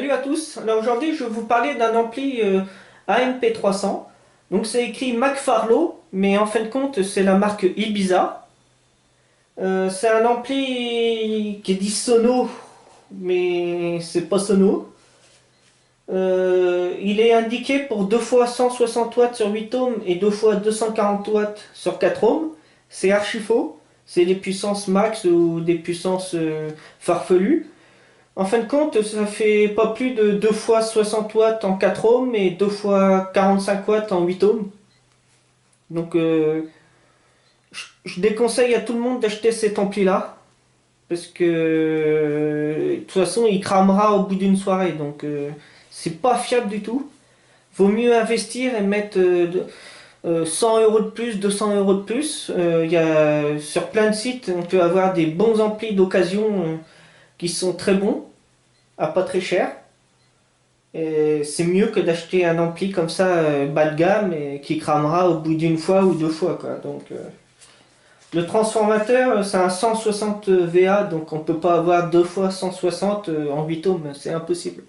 Salut à tous, alors aujourd'hui je vais vous parler d'un ampli AMP300. Donc c'est écrit McFarlow, mais en fin de compte c'est la marque Ibiza. C'est un ampli qui dit sono, mais c'est pas sono. Il est indiqué pour 2 fois 160 watts sur 8 ohms et 2 fois 240 watts sur 4 ohms. C'est archi faux, c'est des puissances max ou des puissances farfelues. En fin de compte, ça fait pas plus de 2 fois 60 watts en 4 ohms et 2 fois 45 watts en 8 ohms. Donc je déconseille à tout le monde d'acheter cet ampli là. Parce que de toute façon il cramera au bout d'une soirée. Donc c'est pas fiable du tout. Vaut mieux investir et mettre 100 euros de plus, 200 euros de plus. Sur plein de sites, on peut avoir des bons amplis d'occasion qui sont très bons, à pas très cher. Et c'est mieux que d'acheter un ampli comme ça bas de gamme et qui cramera au bout d'une fois ou deux fois quoi. Donc le transformateur c'est un 160 VA donc on peut pas avoir deux fois 160 en 8 ohms, c'est impossible.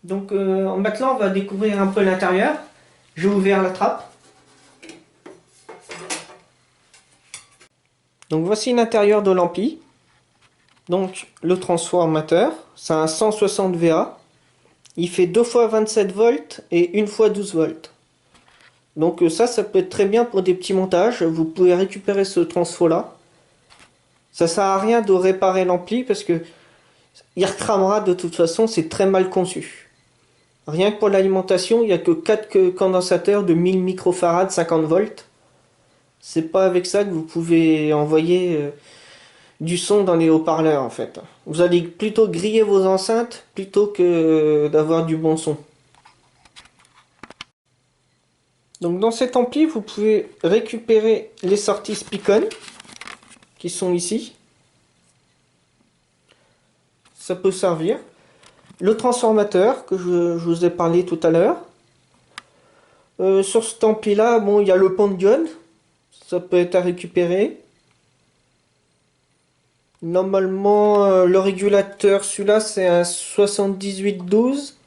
Donc maintenant on va découvrir un peu l'intérieur. J'ai ouvert la trappe. Donc voici l'intérieur de l'ampli. Donc le transformateur, c'est un 160 VA. Il fait 2 fois 27 volts et 1 fois 12 volts. Donc ça peut être très bien pour des petits montages. Vous pouvez récupérer ce transfo là. Ça sert à rien de réparer l'ampli parce que il recramera de toute façon, c'est très mal conçu. Rien que pour l'alimentation, il n'y a que 4 condensateurs de 1000 microfarads 50 volts. C'est pas avec ça que vous pouvez envoyer du son dans les haut-parleurs en fait. Vous allez plutôt griller vos enceintes plutôt que d'avoir du bon son. Donc dans cet ampli, vous pouvez récupérer les sorties Spicon qui sont ici. Ça peut servir. Le transformateur que je vous ai parlé tout à l'heure. Sur cet ampli là, bon, il y a le pont de diode. Ça peut être à récupérer. Normalement, le régulateur, celui-là c'est un 7812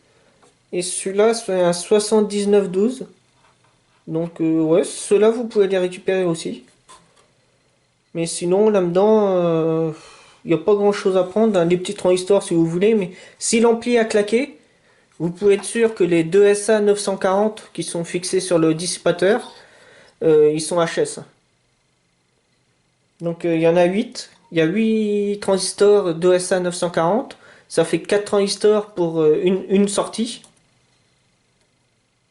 et celui-là c'est un 7912. Donc ouais, ceux-là vous pouvez les récupérer aussi. Mais sinon là-dedans, il n'y a pas grand-chose à prendre. Hein, les petits transistors si vous voulez, mais si l'ampli a claqué, vous pouvez être sûr que les 2 SA 940 qui sont fixés sur le dissipateur, ils sont HS. Donc il y en a 8. Il y a 8 transistors 2SA 940. Ça fait 4 transistors pour une sortie.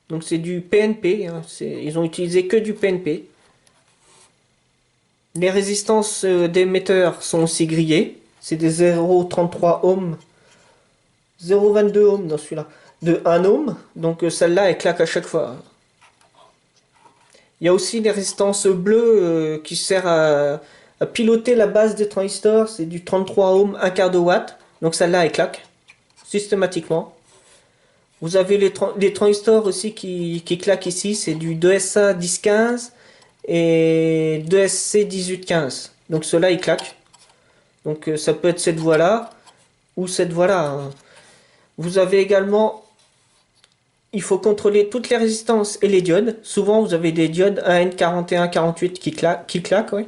Donc c'est du PNP. Hein, ils ont utilisé que du PNP. Les résistances d'émetteurs sont aussi grillées. C'est des 0,33 ohms. 0,22 ohms dans celui-là. De 1 ohm. Donc celle-là, elle claque à chaque fois. Il y a aussi les résistances bleues qui servent à piloter la base des transistors. C'est du 33 ohms, 1 quart de watt. Donc celle-là, elle claque systématiquement. Vous avez les transistors aussi qui claquent ici. C'est du 2SA 1015 et 2SC 1815. Donc cela il claque. Donc ça peut être cette voie là ou cette voie là. Hein. Vous avez également, il faut contrôler toutes les résistances et les diodes. Souvent vous avez des diodes AN41 48 qui claquent. Ouais.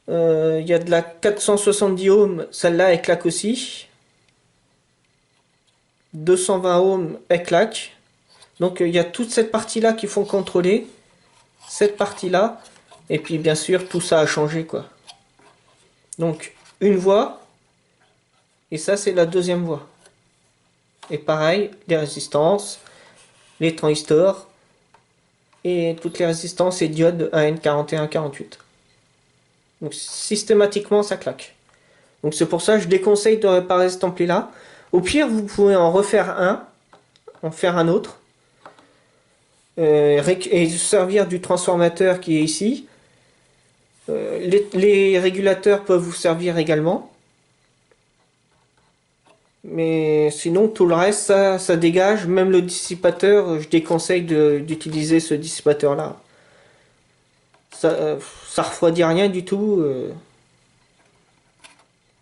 Il y a de la 470 ohms, celle-là elle claque aussi. 220 ohms elle claque. Donc il y a toute cette partie là qu'il faut contrôler. Cette partie là. Et puis bien sûr tout ça a changé quoi. Donc une voie. Et ça c'est la deuxième voie. Et pareil, les résistances, les transistors et toutes les résistances et diodes AN41-48. Donc systématiquement ça claque. Donc c'est pour ça que je déconseille de réparer cet ampli là. Au pire vous pouvez en refaire un, en faire un autre. Et servir du transformateur qui est ici. Les régulateurs peuvent vous servir également. Mais sinon tout le reste ça dégage. Même le dissipateur, je déconseille d'utiliser ce dissipateur là. Ça refroidit rien du tout.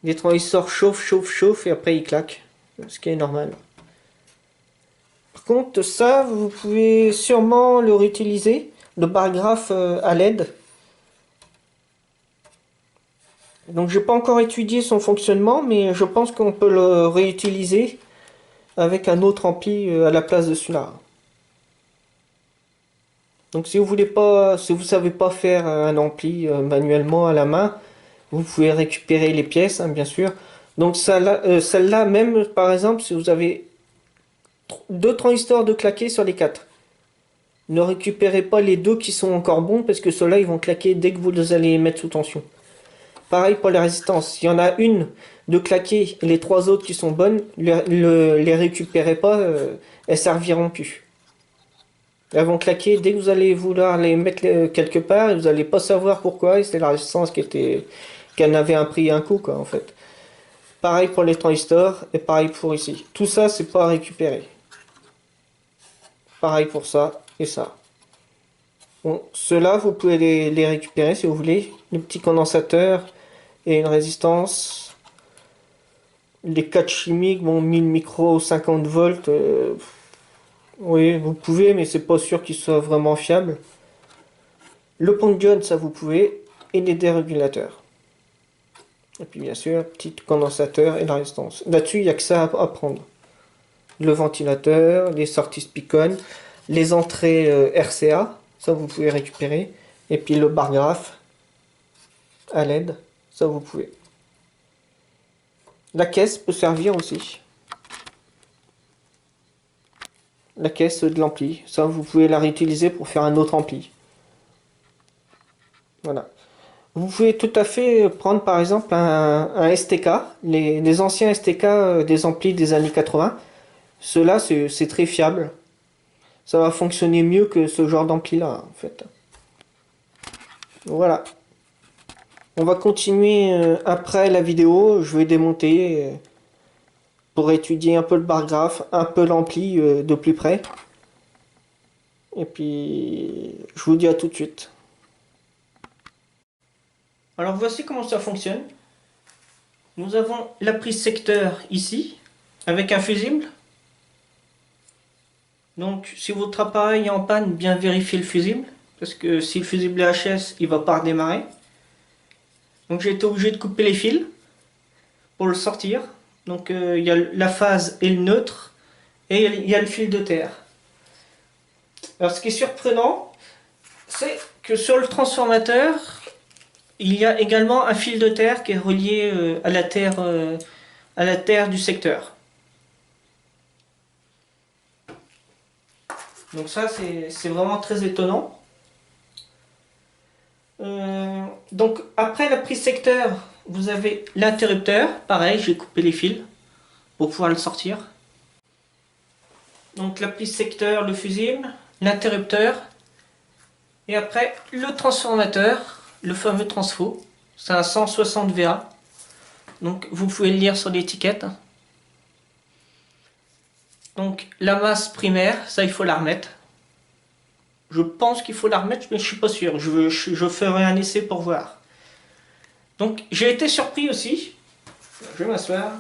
Les transistors chauffent et après ils claquent. Ce qui est normal. Par contre, ça, vous pouvez sûrement le réutiliser. Le bar graphe à LED. Donc j'ai pas encore étudié son fonctionnement, mais je pense qu'on peut le réutiliser avec un autre ampli à la place de celui-là. Donc si vous voulez pas, si vous savez pas faire un ampli manuellement à la main, vous pouvez récupérer les pièces, hein, bien sûr. Donc celle-là même, par exemple, si vous avez deux transistors de claquer sur les quatre, ne récupérez pas les deux qui sont encore bons parce que ceux-là ils vont claquer dès que vous allez les mettre sous tension. Pareil pour les résistances. S'il y en a une de claquer et les trois autres qui sont bonnes, les récupérez pas, elles serviront plus. Elles vont claquer dès que vous allez vouloir les mettre quelque part et vous n'allez pas savoir pourquoi. Et c'est la résistance qu'elle avait un prix un coup quoi en fait. Pareil pour les transistors et pareil pour ici. Tout ça c'est pas à récupérer. Pareil pour ça et ça. Bon, ceux-là vous pouvez les récupérer si vous voulez. Le petit condensateur et une résistance. Les 4 chimiques, bon 1000 micros, 50 volts. Oui, vous pouvez, mais c'est pas sûr qu'ils soient vraiment fiables. Le pont-diode, ça vous pouvez, et les dérégulateurs. Et puis bien sûr, petit condensateur et la résistance. Là-dessus, il n'y a que ça à prendre. Le ventilateur, les sorties Spicon, les entrées RCA, ça vous pouvez récupérer. Et puis le bar graphe à LED, ça vous pouvez. La caisse peut servir aussi. La caisse de l'ampli, ça vous pouvez la réutiliser pour faire un autre ampli. Voilà. Vous pouvez tout à fait prendre par exemple un STK, les anciens STK des amplis des années 80. Ceux-là, c'est très fiable. Ça va fonctionner mieux que ce genre d'ampli là en fait. Voilà. On va continuer après la vidéo. Je vais démonter pour étudier un peu le bar graphe, un peu l'ampli de plus près. Et puis, je vous dis à tout de suite. Alors voici comment ça fonctionne. Nous avons la prise secteur ici, avec un fusible. Donc si votre appareil est en panne, bien vérifier le fusible. Parce que si le fusible est HS, il ne va pas redémarrer. Donc j'ai été obligé de couper les fils pour le sortir. Donc il y a la phase et le neutre. Et il y a le fil de terre. Alors ce qui est surprenant, c'est que sur le transformateur, il y a également un fil de terre qui est relié à la terre du secteur. Donc ça c'est vraiment très étonnant. Donc après la prise secteur, vous avez l'interrupteur. Pareil, j'ai coupé les fils pour pouvoir le sortir. Donc la prise secteur, le fusible, l'interrupteur. Et après le transformateur, le fameux transfo. C'est un 160 VA. Donc vous pouvez le lire sur l'étiquette. Donc la masse primaire, ça il faut la remettre. Je pense qu'il faut la remettre, mais je suis pas sûr. Je ferai un essai pour voir. Donc j'ai été surpris aussi. Je vais m'asseoir.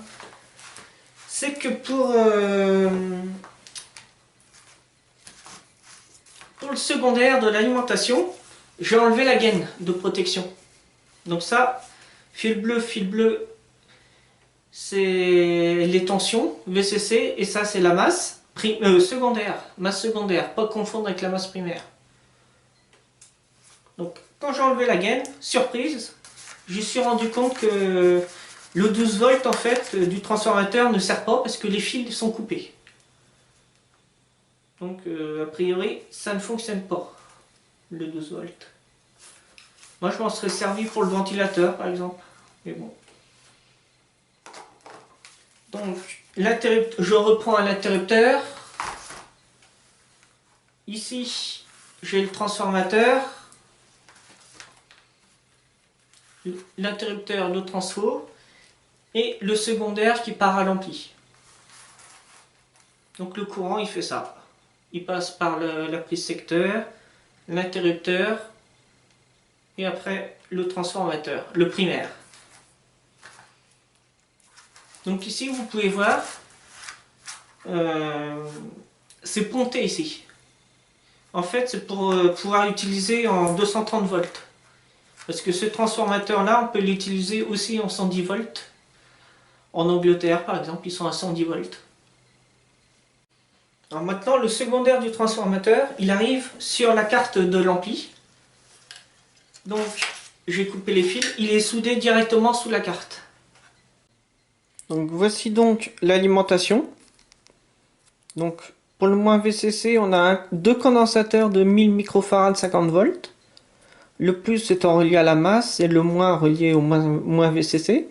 C'est que pour le secondaire de l'alimentation, j'ai enlevé la gaine de protection. Donc ça, fil bleu, c'est les tensions, VCC, et ça c'est la masse secondaire, masse secondaire, pas confondre avec la masse primaire. Donc quand j'ai enlevé la gaine, surprise, je me suis rendu compte que le 12 volts en fait du transformateur ne sert pas parce que les fils sont coupés. Donc a priori ça ne fonctionne pas, le 12 volts. Moi je m'en serais servi pour le ventilateur par exemple, mais bon. Donc je reprends un interrupteur. Ici j'ai le transformateur, l'interrupteur, le transfo et le secondaire qui part à l'ampli. Donc le courant il fait ça. Il passe par la prise secteur, l'interrupteur et après le transformateur, le primaire. Donc ici vous pouvez voir, c'est ponté ici. En fait c'est pour pouvoir l'utiliser en 230 volts. Parce que ce transformateur là on peut l'utiliser aussi en 110 volts. En Angleterre par exemple ils sont à 110 volts. Alors maintenant le secondaire du transformateur il arrive sur la carte de l'ampli. Donc j'ai coupé les fils, il est soudé directement sous la carte. Donc voici donc l'alimentation. Donc pour le moins VCC, on a deux condensateurs de 1000 microfarads 50 volts. Le plus étant relié à la masse et le moins relié au moins VCC.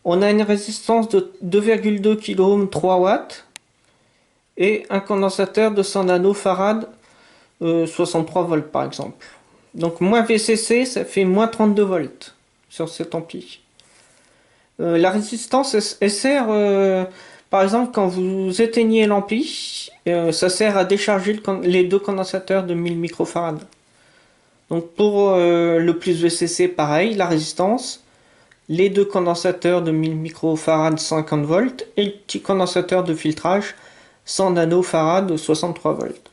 On a une résistance de 2,2 kΩ 3 watts et un condensateur de 100 nanofarads 63 volts par exemple. Donc moins VCC, ça fait moins 32 volts sur cet ampli. La résistance, elle sert, par exemple, quand vous éteignez l'ampli, ça sert à décharger les deux condensateurs de 1000 microfarads. Donc pour le plus VCC, pareil, la résistance, les deux condensateurs de 1000 microfarads 50 volts et le petit condensateur de filtrage 100 nanofarads 63 volts.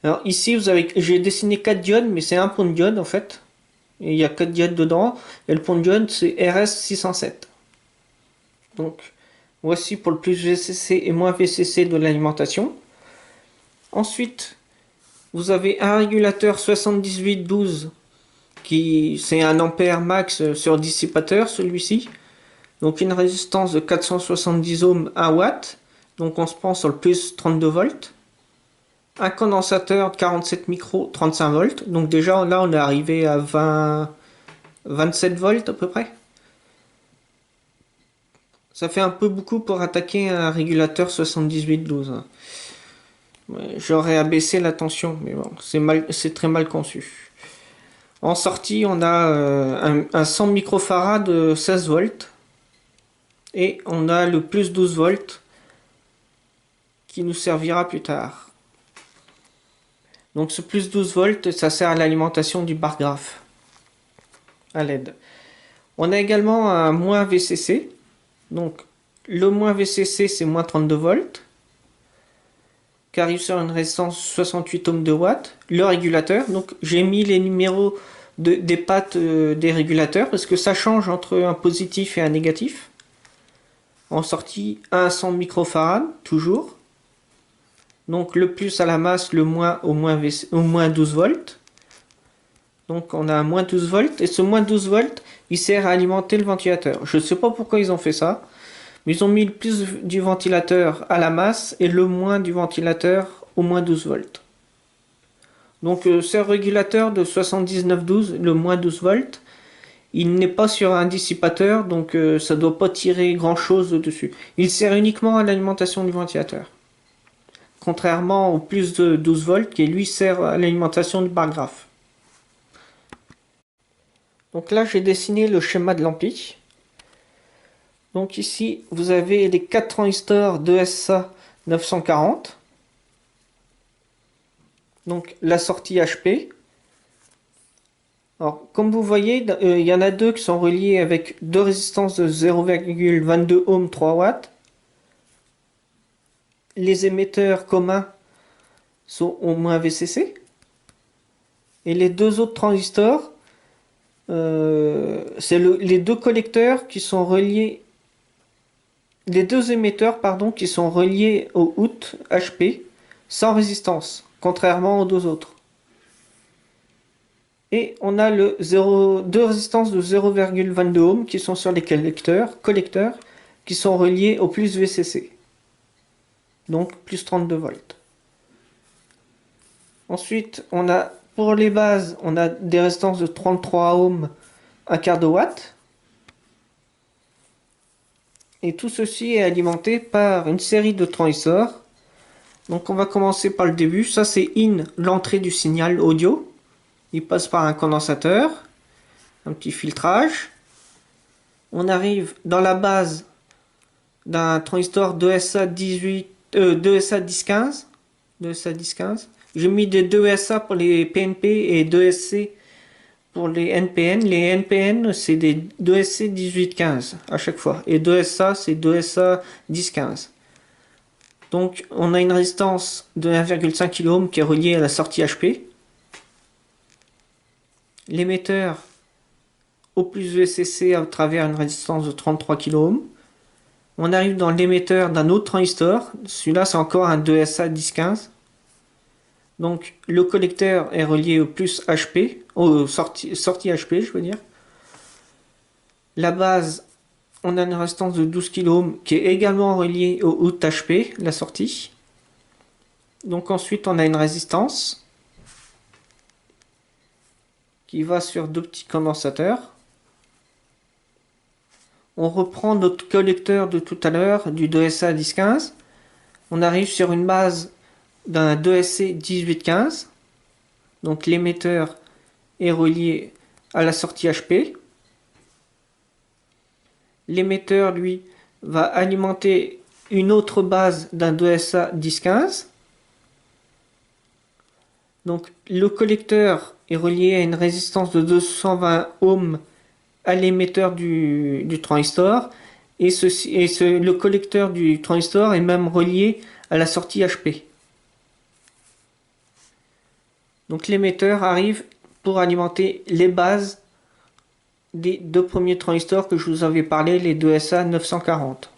Alors ici, j'ai dessiné 4 diodes, mais c'est un pont de diode en fait. Et il y a 4 diodes dedans, et le pont de diode c'est RS607. Donc voici pour le plus VCC et moins VCC de l'alimentation. Ensuite, vous avez un régulateur 7812 qui c'est un ampère max sur dissipateur celui-ci. Donc une résistance de 470 ohms 1 watt. Donc on se prend sur le plus 32 volts. Un condensateur de 47 micros 35 volts. Donc déjà là on est arrivé à 27 volts à peu près. Ça fait un peu beaucoup pour attaquer un régulateur 7812. J'aurais abaissé la tension, mais bon, c'est très mal conçu. En sortie, on a un 100 microfarads de 16 volts. Et on a le plus 12 volts qui nous servira plus tard. Donc ce plus 12 volts, ça sert à l'alimentation du bar graphe à LED. On a également un moins VCC. Donc le moins VCC c'est moins 32 volts. Qui arrive sur une résistance 68 ohms de watts. Le régulateur, donc j'ai mis les numéros des pattes des régulateurs parce que ça change entre un positif et un négatif. En sortie, un 100 microfarads, toujours. Donc le plus à la masse, le moins au moins 12 volts. Donc on a un moins 12 volts. Et ce moins 12 volts, il sert à alimenter le ventilateur. Je ne sais pas pourquoi ils ont fait ça. Mais ils ont mis le plus du ventilateur à la masse et le moins du ventilateur au moins 12 volts. Donc ce régulateur de 7912, le moins 12 volts, il n'est pas sur un dissipateur, donc ça ne doit pas tirer grand chose dessus. Il sert uniquement à l'alimentation du ventilateur. Contrairement au plus de 12 volts qui lui sert à l'alimentation du bar graphe. Donc là j'ai dessiné le schéma de l'ampli. Donc ici vous avez les 4 transistors d'ESA 940. Donc la sortie HP. Alors comme vous voyez, il y en a deux qui sont reliés avec deux résistances de 0,22 ohm 3 watts. Les émetteurs communs sont au moins VCC. Et les deux autres transistors, c'est les deux collecteurs qui sont reliés, les deux émetteurs pardon, qui sont reliés au OUT HP sans résistance, contrairement aux deux autres. Et on a deux résistances de 0,22 ohm qui sont sur les collecteurs qui sont reliés au plus VCC. Donc plus 32 volts. Ensuite, on a pour les bases, on a des résistances de 33 ohms, un quart de watt. Et tout ceci est alimenté par une série de transistors. Donc on va commencer par le début. Ça c'est in, l'entrée du signal audio. Il passe par un condensateur, un petit filtrage. On arrive dans la base d'un transistor d'ESA 1015. J'ai mis des 2SA pour les PNP et 2SC pour les NPN c'est des 2SC 1815 à chaque fois. Et 2SA c'est 2SA 1015. Donc on a une résistance de 1,5 kΩ qui est reliée à la sortie HP. L'émetteur au plus ESCC à travers une résistance de 33 kΩ. On arrive dans l'émetteur d'un autre transistor. Celui-là c'est encore un 2SA 1015. Donc le collecteur est relié au plus HP, au sortie HP je veux dire. La base, on a une résistance de 12 kΩ qui est également reliée au out HP, la sortie. Donc ensuite on a une résistance qui va sur deux petits condensateurs. On reprend notre collecteur de tout à l'heure du 2SA 1015. On arrive sur une base d'un 2SC 1815. Donc l'émetteur est relié à la sortie HP. L'émetteur, lui, va alimenter une autre base d'un 2SA 1015. Donc le collecteur est relié à une résistance de 220 ohms à l'émetteur du transistor. Et le collecteur du transistor est même relié à la sortie HP. Donc l'émetteur arrive pour alimenter les bases des deux premiers transistors que je vous avais parlé, les 2SA 940.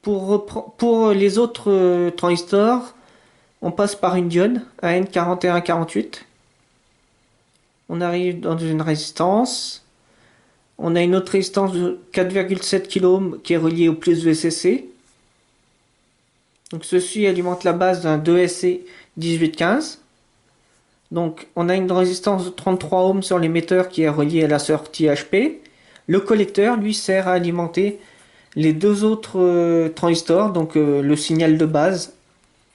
Pour les autres transistors, on passe par une diode AN4148. On arrive dans une résistance. On a une autre résistance de 4,7 kΩ qui est reliée au plus VCC. Donc ceci alimente la base d'un 2SC 1815. Donc on a une résistance de 33 ohms sur l'émetteur qui est relié à la sortie HP. Le collecteur lui sert à alimenter les deux autres transistors, donc le signal de base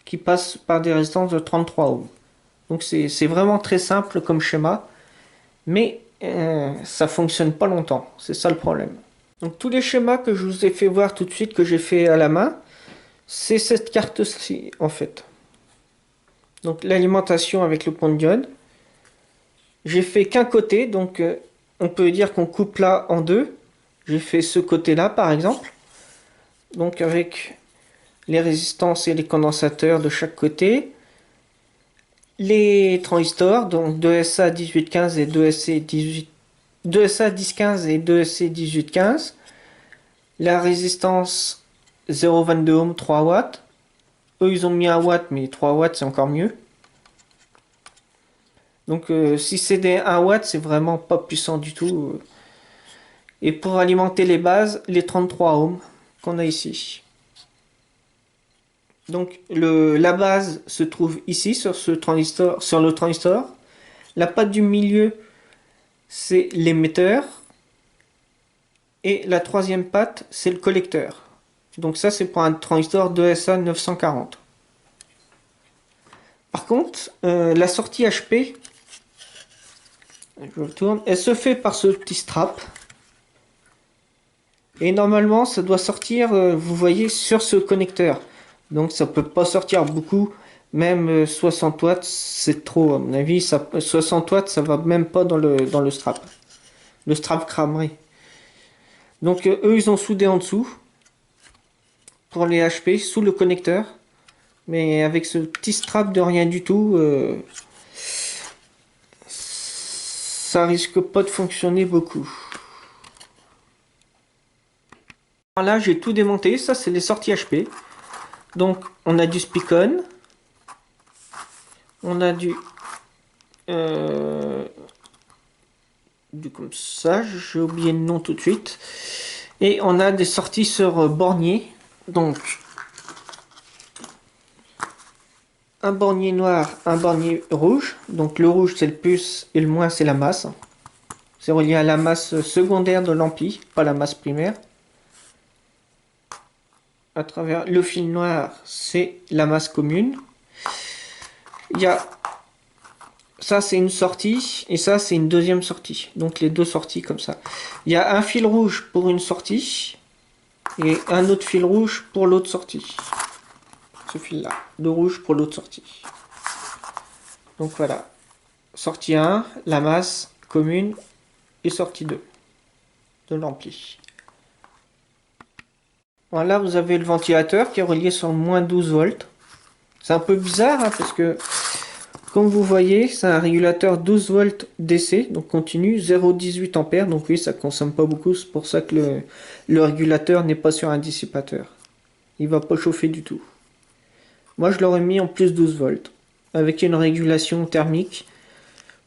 qui passe par des résistances de 33 ohms. Donc c'est vraiment très simple comme schéma, mais ça fonctionne pas longtemps, c'est ça le problème. Donc tous les schémas que je vous ai fait voir tout de suite, que j'ai fait à la main, c'est cette carte-ci en fait. Donc l'alimentation avec le pont de diode. J'ai fait qu'un côté, donc on peut dire qu'on coupe là en deux. J'ai fait ce côté-là par exemple. Donc avec les résistances et les condensateurs de chaque côté. Les transistors, donc 2SA 1815 et 2SA 1015 et 2SC 1815. La résistance 0,22 ohm, 3 watts. Eux, ils ont mis 1 watt, mais 3 watts, c'est encore mieux. Donc, si c'est des 1 watt, c'est vraiment pas puissant du tout. Et pour alimenter les bases, les 33 ohms qu'on a ici. Donc, la base se trouve ici, sur ce transistor, sur le transistor. La patte du milieu, c'est l'émetteur. Et la troisième patte, c'est le collecteur. Donc ça, c'est pour un transistor 2SA 940. Par contre, la sortie HP, je le tourne, elle se fait par ce petit strap. Et normalement, ça doit sortir, vous voyez, sur ce connecteur. Donc ça peut pas sortir beaucoup. Même 60 watts, c'est trop à mon avis. 60 watts, ça va même pas dans le strap. Le strap cramerait. Donc eux, ils ont soudé en dessous. Pour les HP, sous le connecteur. Mais avec ce petit strap de rien du tout, ça risque pas de fonctionner beaucoup. Là, j'ai tout démonté. Ça, c'est les sorties HP. Donc, on a du Spicon. On a du comme ça. J'ai oublié le nom tout de suite. Et on a des sorties sur bornier. Donc, un bornier noir, un bornier rouge. Donc, le rouge, c'est le plus et le moins, c'est la masse. C'est relié à la masse secondaire de l'ampli, pas la masse primaire. À travers le fil noir, c'est la masse commune. Il y a ça, c'est une sortie et ça, c'est une deuxième sortie. Donc les deux sorties comme ça. Il y a un fil rouge pour une sortie et un autre fil rouge pour l'autre sortie. Ce fil là, le rouge pour l'autre sortie. Donc voilà, sortie 1, la masse commune, et sortie 2 de l'ampli. Voilà, vous avez le ventilateur qui est relié sur le moins 12 volts. C'est un peu bizarre hein, parce que, comme vous voyez, c'est un régulateur 12 volts DC, donc continu, 0,18 ampères. Donc oui, ça consomme pas beaucoup, c'est pour ça que le régulateur n'est pas sur un dissipateur. Il va pas chauffer du tout. Moi, je l'aurais mis en plus 12 volts, avec une régulation thermique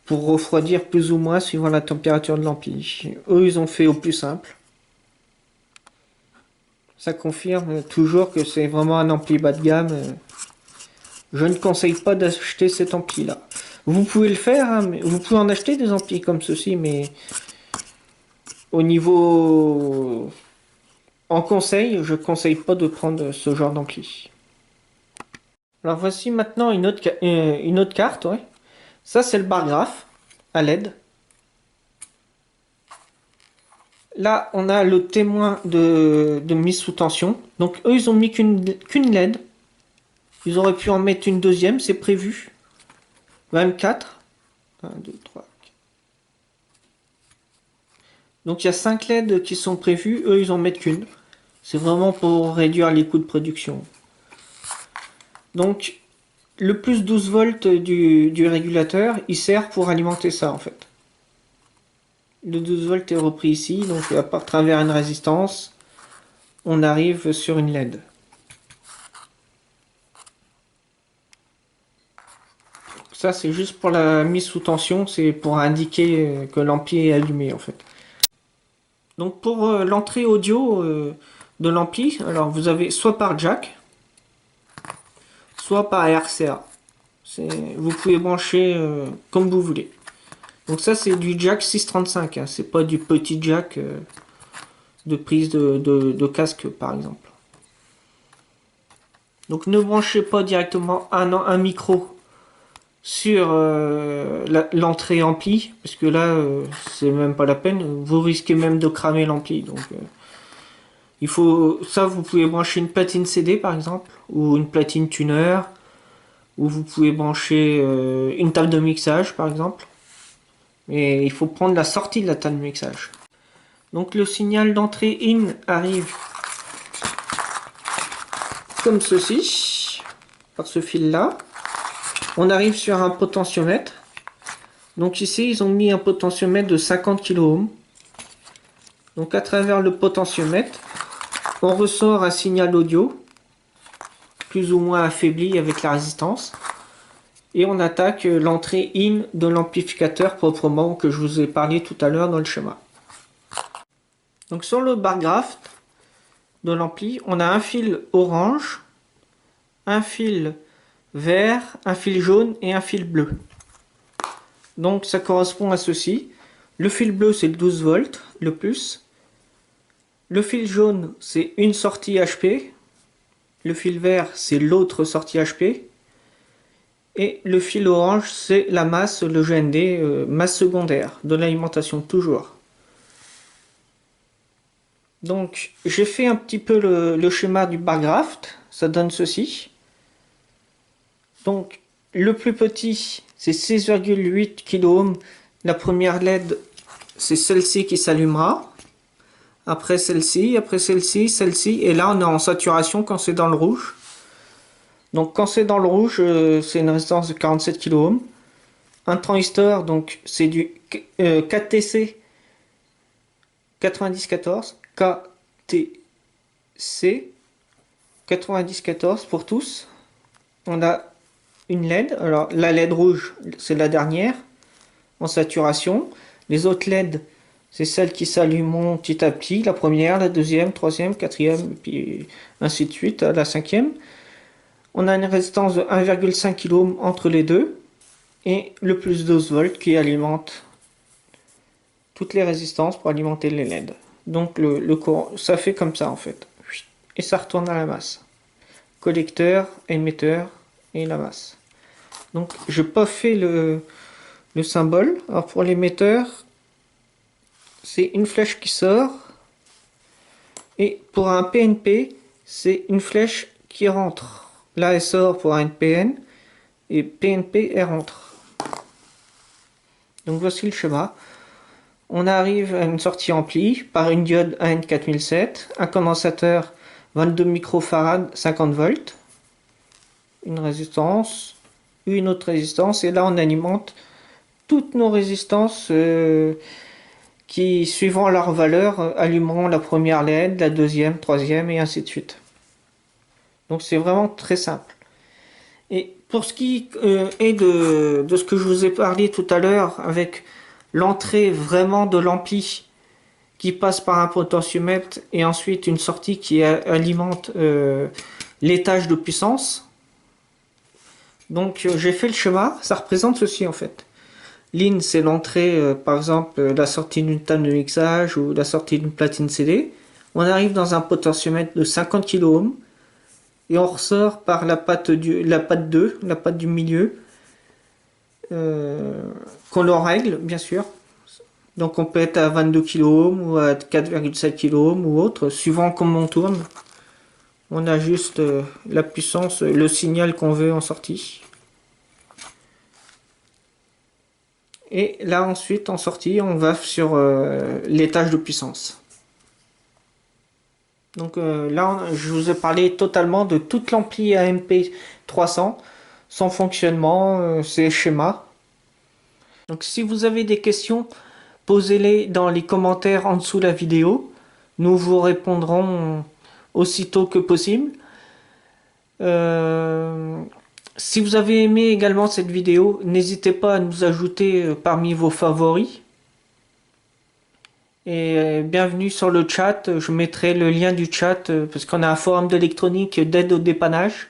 pour refroidir plus ou moins suivant la température de l'ampli. Eux, ils ont fait au plus simple. Ça confirme toujours que c'est vraiment un ampli bas de gamme. Je ne conseille pas d'acheter cet ampli là. Vous pouvez le faire, hein, mais vous pouvez en acheter des amplis comme ceci, mais au niveau en conseil, je conseille pas de prendre ce genre d'ampli. Alors voici maintenant une autre carte, ouais. Ça c'est le bar graphe à LED. Là on a le témoin de mise sous tension. Donc eux ils ont mis qu'une LED. Ils auraient pu en mettre une deuxième, c'est prévu. 24. 1, 2, 3. Donc il y a 5 LED qui sont prévus, eux ils en mettent qu'une. C'est vraiment pour réduire les coûts de production. Donc le plus 12 volts du régulateur, il sert pour alimenter ça en fait. Le 12 volts est repris ici, donc à travers une résistance, on arrive sur une LED. Ça c'est juste pour la mise sous tension, c'est pour indiquer que l'ampli est allumé en fait. Donc pour l'entrée audio de l'ampli, alors vous avez soit par jack, soit par RCA. Vous pouvez brancher comme vous voulez. Donc ça c'est du jack 635, hein, c'est pas du petit jack de prise de casque par exemple. Donc ne branchez pas directement un micro sur l'entrée ampli, parce que là c'est même pas la peine, vous risquez même de cramer l'ampli. Donc il faut ça, vous pouvez brancher une platine CD par exemple, ou une platine tuner, ou vous pouvez brancher une table de mixage par exemple. Mais il faut prendre la sortie de la table de mixage. Donc le signal d'entrée in arrive comme ceci, par ce fil là. On arrive sur un potentiomètre. Donc ici ils ont mis un potentiomètre de 50 kΩ. Donc à travers le potentiomètre, on ressort un signal audio, plus ou moins affaibli avec la résistance. Et on attaque l'entrée in de l'amplificateur proprement que je vous ai parlé tout à l'heure dans le schéma. Donc sur le bar graphe de l'ampli, on a un fil orange, un fil vert, un fil jaune et un fil bleu. Donc ça correspond à ceci. Le fil bleu c'est le 12 volts, le plus. Le fil jaune c'est une sortie HP. Le fil vert c'est l'autre sortie HP. Et le fil orange c'est la masse, le GND, masse secondaire de l'alimentation toujours. Donc j'ai fait un petit peu le schéma du bar graphe, ça donne ceci. Donc le plus petit c'est 6,8 kΩ. La première LED c'est celle-ci qui s'allumera. Après celle-ci, celle-ci. Et là on est en saturation quand c'est dans le rouge. Donc quand c'est dans le rouge, c'est une résistance de 47 kΩ. Un transistor, donc c'est du 4TC 9014. KTC 9014 pour tous. On a une LED. Alors la LED rouge, c'est la dernière en saturation. Les autres LED, c'est celles qui s'allumeront petit à petit. La première, la deuxième, troisième, quatrième, puis ainsi de suite à la cinquième. On a une résistance de 1,5 kΩ entre les deux. Et le plus 12 volts qui alimente toutes les résistances pour alimenter les LED. Donc le courant, ça fait comme ça en fait. Et ça retourne à la masse. Collecteur, émetteur et la masse. Donc je n'ai pas fait le symbole. Alors pour l'émetteur, c'est une flèche qui sort. Et pour un PNP, c'est une flèche qui rentre. Là elle sort pour un NPN. Et PNP elle rentre. Donc voici le schéma. On arrive à une sortie amplie par une diode AN4007, un condensateur 22 microfarad 50 volts, une résistance, une autre résistance, et là on alimente toutes nos résistances qui, suivant leur valeur, allumeront la première LED, la deuxième, troisième et ainsi de suite. Donc c'est vraiment très simple. Et pour ce qui est de ce que je vous ai parlé tout à l'heure avec l'entrée vraiment de l'ampli qui passe par un potentiomètre et ensuite une sortie qui alimente l'étage de puissance. Donc j'ai fait le schéma, ça représente ceci en fait. L'in c'est l'entrée, par exemple la sortie d'une table de mixage ou la sortie d'une platine CD. On arrive dans un potentiomètre de 50 kΩ et on ressort par la patte 2, la patte du milieu, qu'on le règle bien sûr. Donc on peut être à 22 kΩ ou à 4,7 kΩ ou autre, suivant comment on tourne. On ajuste la puissance, le signal qu'on veut en sortie. Et là ensuite en sortie, on va sur l'étage de puissance. Donc là, je vous ai parlé totalement de toute l'ampli AMP 300, son fonctionnement, ses schémas. Donc si vous avez des questions, posez-les dans les commentaires en dessous de la vidéo. Nous vous répondrons aussitôt que possible. Si vous avez aimé également cette vidéo, n'hésitez pas à nous ajouter parmi vos favoris. Et bienvenue sur le chat, je mettrai le lien du chat parce qu'on a un forum d'électronique d'aide au dépannage.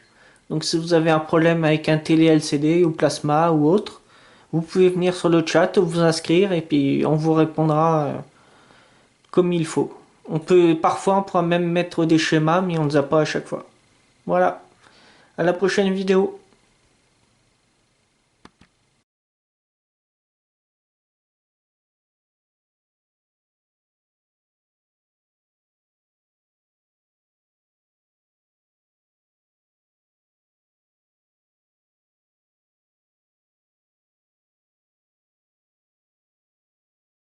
Donc si vous avez un problème avec un télé LCD ou plasma ou autre, vous pouvez venir sur le chat, vous inscrire et puis on vous répondra comme il faut. Parfois on pourra même mettre des schémas mais on ne les a pas à chaque fois. Voilà, à la prochaine vidéo.